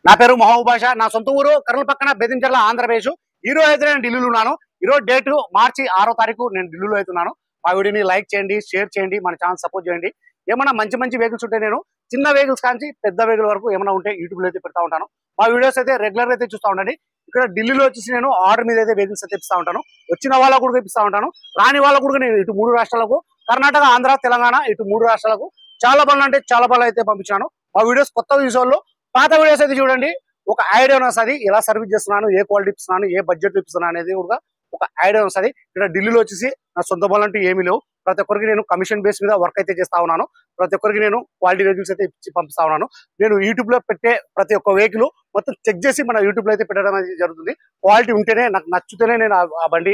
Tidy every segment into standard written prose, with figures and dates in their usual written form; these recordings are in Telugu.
నా పేరు మహబూబ్ బాషా. నా సొంత ఊరు కర్నూలు పక్కన బెదించర్ల ఆంధ్రప్రదేశ్. ఈ రోజు అయితే నేను ఢిల్లీలో ఉన్నాను. ఈ రోజు డేట్ మార్చి 6వ తారీఖు నేను ఢిల్లీలో అవుతున్నాను. మా వీడియోని లైక్ చేయండి, షేర్ చేయండి, మన ఛానల్ సపోర్ట్ చేయండి. ఏమైనా మంచి మంచి వెహికల్స్ ఉంటే నేను చిన్న వెహికల్స్ కాంచి పెద్ద వెహికల్ వరకు ఏమైనా ఉంటే యూట్యూబ్ లో అయితే పెడతా ఉంటాను. మా వీడియోస్ అయితే రెగ్యులర్ అయితే చూస్తూ ఉండండి. ఇక్కడ ఢిల్లీలో వచ్చేసి నేను ఆర్డర్ మీద అయితే వెహికల్స్ అయితే ఇప్పిస్తా ఉంటాను. వచ్చిన వాళ్ళకు కూడా ఇప్పిస్తా ఉంటాను, రాని వాళ్ళకు కూడా నేను ఇటు 3 రాష్ట్రాలకు కర్ణాటక, ఆంధ్ర, తెలంగాణ ఇటు 3 రాష్ట్రాలకు చాలా బండ్లు అంటే చాలా బండ్లు అయితే పంపించాను. మా వీడియోస్ కొత్త చూసేవాళ్ళు పాత వీడియోస్ అయితే చూడండి. ఒక ఐడియా వస్తుంది ఎలా సర్వీస్ చేస్తున్నాను, ఏ క్వాలిటీ ఇస్తున్నాను, ఏ బడ్జెట్ ఇస్తున్నాను అనేది కూడా ఒక ఐడియా వస్తుంది. ఇక్కడ ఢిల్లీలో వచ్చేసి నా సొంత బండ్లు అంటూ ఏమీ లేవు. ప్రతి ఒక్కరికి నేను కమిషన్ బేస్ మీద వర్క్ అయితే చేస్తా ఉన్నాను. ప్రతి ఒక్కరికి నేను క్వాలిటీ వెహికల్స్ అయితే ఇచ్చి పంపిస్తా ఉన్నాను. నేను యూట్యూబ్ లో పెట్టే ప్రతి ఒక్క వెహికల్ మొత్తం చెక్ చేసి మన యూట్యూబ్ లో అయితే పెట్టడం అనేది జరుగుతుంది. క్వాలిటీ ఉంటేనే నాకు నచ్చితేనే నేను ఆ బండి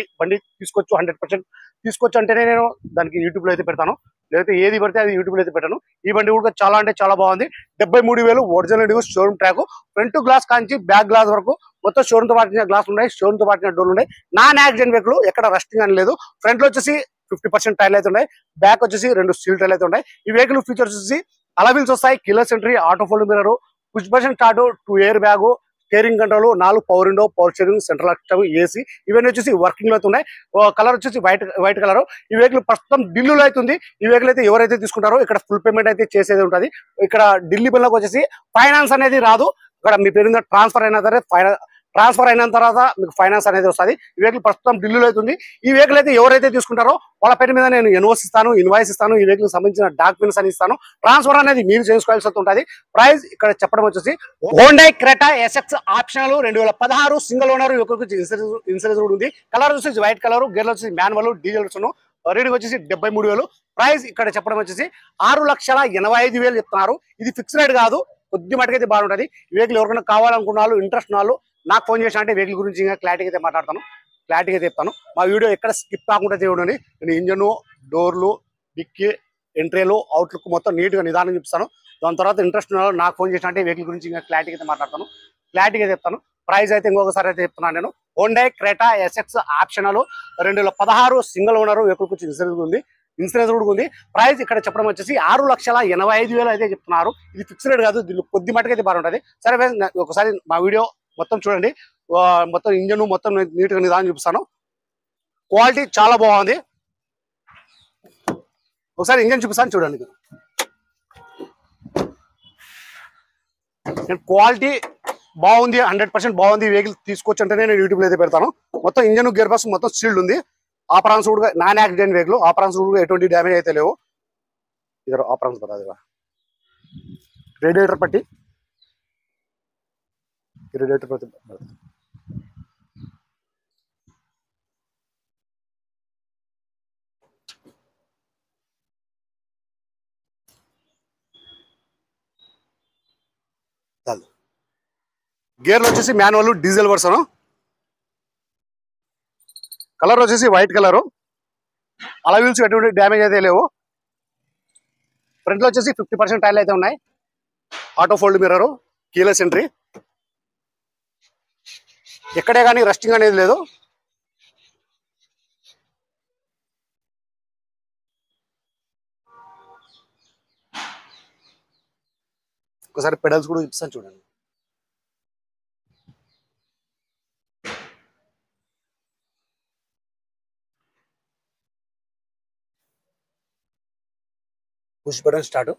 తీసుకోవచ్చు, 100% తీసుకోవచ్చు అంటేనే నేను దానికి యూట్యూబ్ లో అయితే పెడతాను. లేకపోతే ఏది పడితే అది యూట్యూబ్ లో అయితే పెట్టాను. ఈ బండి కూడా చాలా అంటే చాలా బాగుంది. 73,000 original showroom track. Front glass కాంచి బ్యాక్ గ్లాస్ వరకు మొత్తం షోరూమ్ తో పాటిన గ్లాస్ ఉన్నాయి, షోరూమ్ తో పాటిన డోర్లు ఉన్నాయి. నాన్ యాక్సిడెంట్ వెహికల్, ఎక్కడ రస్టింగ్ అని లేదు. ఫ్రంట్ లో వచ్చేసి 50% టైర్లు అయితే ఉన్నాయి, బ్యాక్ వచ్చేసి 2 స్టీల్ టైర్లు అయితే ఉన్నాయి. ఈ వెహికల్ ఫీచర్స్ వచ్చేసి అలవిల్స్ వస్తాయి, keyless entry, auto fold mirror, push button start, 2 air bag, steering control, 4 power window, power steering, central lock, AC ఇవన్నీ వచ్చేసి వర్కింగ్ లో అయితే ఉన్నాయి. కలర్ వచ్చేసి వైట్ కలర్. ఈ వెహికల్ ప్రస్తుతం ఢిల్లీలో అవుతుంది. ఈ వెహికల్ అయితే ఎవరైతే తీసుకుంటారో ఇక్కడ ఫుల్ పేమెంట్ అయితే చేసేది ఉంటుంది. ఇక్కడ ఢిల్లీ బిల్లకు వచ్చేసి ఫైనాన్స్ అనేది రాదు. ఇక్కడ మీ పేరు ట్రాన్స్ఫర్ అయిన తర్వాత మీకు ఫైనాన్స్ అనేది వస్తుంది. ఈ వెహికల్ ప్రస్తుతం ఢిల్లీలో అవుతుంది. ఈ వెహికల్ అయితే ఎవరైతే తీసుకుంటారో వాళ్ళ పేరు మీద నేను ఇన్వాయిస్ ఇస్తాను. ఈ వెహికల్ సంబంధించిన డాక్యుమెంట్స్ అని ఇస్తాను. ట్రాన్స్ఫర్ అనేది మీరు చేసుకోవాల్సి ఉంటుంది. ప్రైస్ ఇక్కడ చెప్పడం వచ్చేసి Honda Creta SX optional 2016 single owner insurance కూడా ఉంది. కలర్ వచ్చేసి వైట్ కలర్, గేర్లు వచ్చేసి మాన్యువల్, డీజిల్ రేటింగ్ వచ్చేసి 73,000. ప్రైస్ ఇక్కడ చెప్పడం వచ్చేసి 6,85,000 చెప్తున్నారు. ఇది ఫిక్స్ రేట్ కాదు, కొద్ది మటుకైతే బాగుంటుంది. ఈ వెహికల్ ఎవరికైనా కావాలనుకున్న ఇంట్రెస్ట్ ఉన్న వాళ్ళు నాకు ఫోన్ చేసిన అంటే వెహికల్ గురించి ఇంకా క్లారిటీగా అయితే మాట్లాడతాను, క్లారిటీగా చెప్తాను. మా వీడియో ఎక్కడ స్కిప్ కాకుండా చూడండి. నేను ఇంజన్, డోర్లు, డిక్కీ, ఎంట్రీలు, అవుట్లుక్ మొత్తం నీట్గా నిదానం చూపిస్తాను. దాని తర్వాత ఇంట్రెస్ట్ ఉన్న వాళ్ళు నాకు ఫోన్ చేసిన అంటే వెహికల్ గురించి ఇంకా క్లారిటీగా అయితే మాట్లాడతాను, క్లారిటీగా చెప్తాను. ప్రైస్ అయితే ఇంకొకసారి అయితే చెప్తున్నాను నేను. Honda Creta SX optional 2016 single owner vehicle గురించి ఇన్సూరెన్స్ కూడా ఉంది. ప్రైస్ ఇక్కడ చెప్పడం వచ్చేసి 6,85,000 అయితే చెప్తున్నారు. ఇది ఫిక్స్ రేట్ కాదు, దీనిలో కొద్ది మటుకైతే బాగుంటుంది. సరే ఒకసారి మా వీడియో మొత్తం చూడండి. మొత్తం ఇంజన్ మొత్తం నీట్గా నిదానం చూపిస్తాను. క్వాలిటీ చాలా బాగుంది. ఒకసారి ఇంజన్ చూపిస్తాను చూడండి. నేను క్వాలిటీ బాగుంది, 100% బాగుంది. వెహికల్ తీసుకోవచ్చు అంటేనే నేను యూట్యూబ్లో అయితే పెడతాను. మొత్తం ఇంజన్, గేర్ బాక్స్ మొత్తం సీల్డ్ ఉంది. ఆపరాన్స్ కూడా నాన్ యాక్సిడెంట్ వెహికల్, ఆపరాన్స్ కూడా ఎటువంటి డ్యామేజ్ అయితే లేవు. ఇద్దరు ఆపరాన్స్ బతా రేడియేటర్ పట్టి గేర్లు వచ్చేసి మాన్యువల్, డీజిల్ వర్షన్. కలర్ వచ్చేసి వైట్ కలరు. అలవిల్స్ ఎటువంటి డ్యామేజ్ అయితే లేవు. ఫ్రంట్ లో వచ్చేసి 50% టైర్లు అయితే ఉన్నాయి, auto fold mirror, keyless entry, ఎక్కడే కానీ రస్టింగ్ అనేది లేదు. ఒకసారి పెడల్స్ కూడా ఇస్తాను చూడండి. Push button start.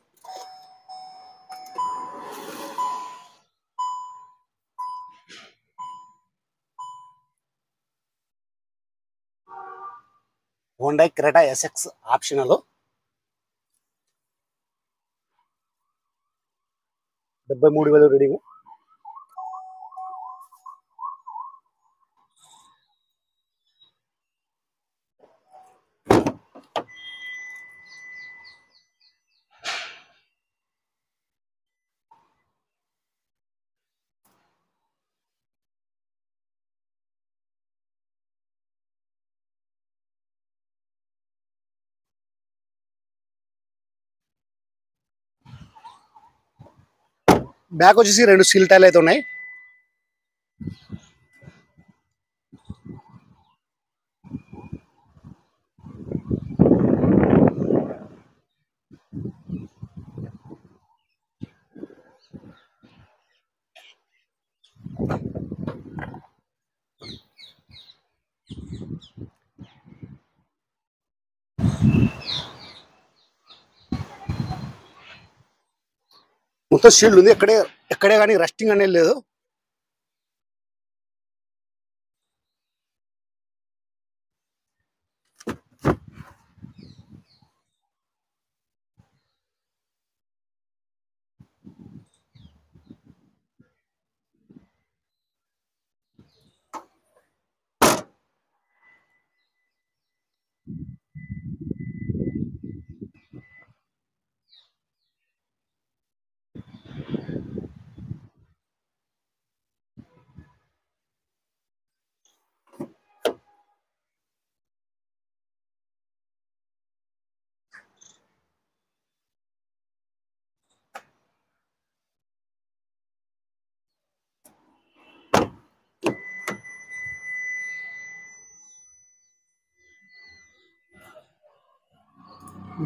Honda Creta SX optional 73,000 reading. Back వచ్చేసి 2 స్టీల్ టైర్లు అయితే ఉన్నాయి. మొత్తం షీల్డ్ ఉంది, ఎక్కడే కానీ రస్టింగ్ అనేది లేదు.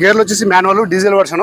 గేర్లు వచ్చేసి మాన్యువల్ డీజిల్ వర్షన్.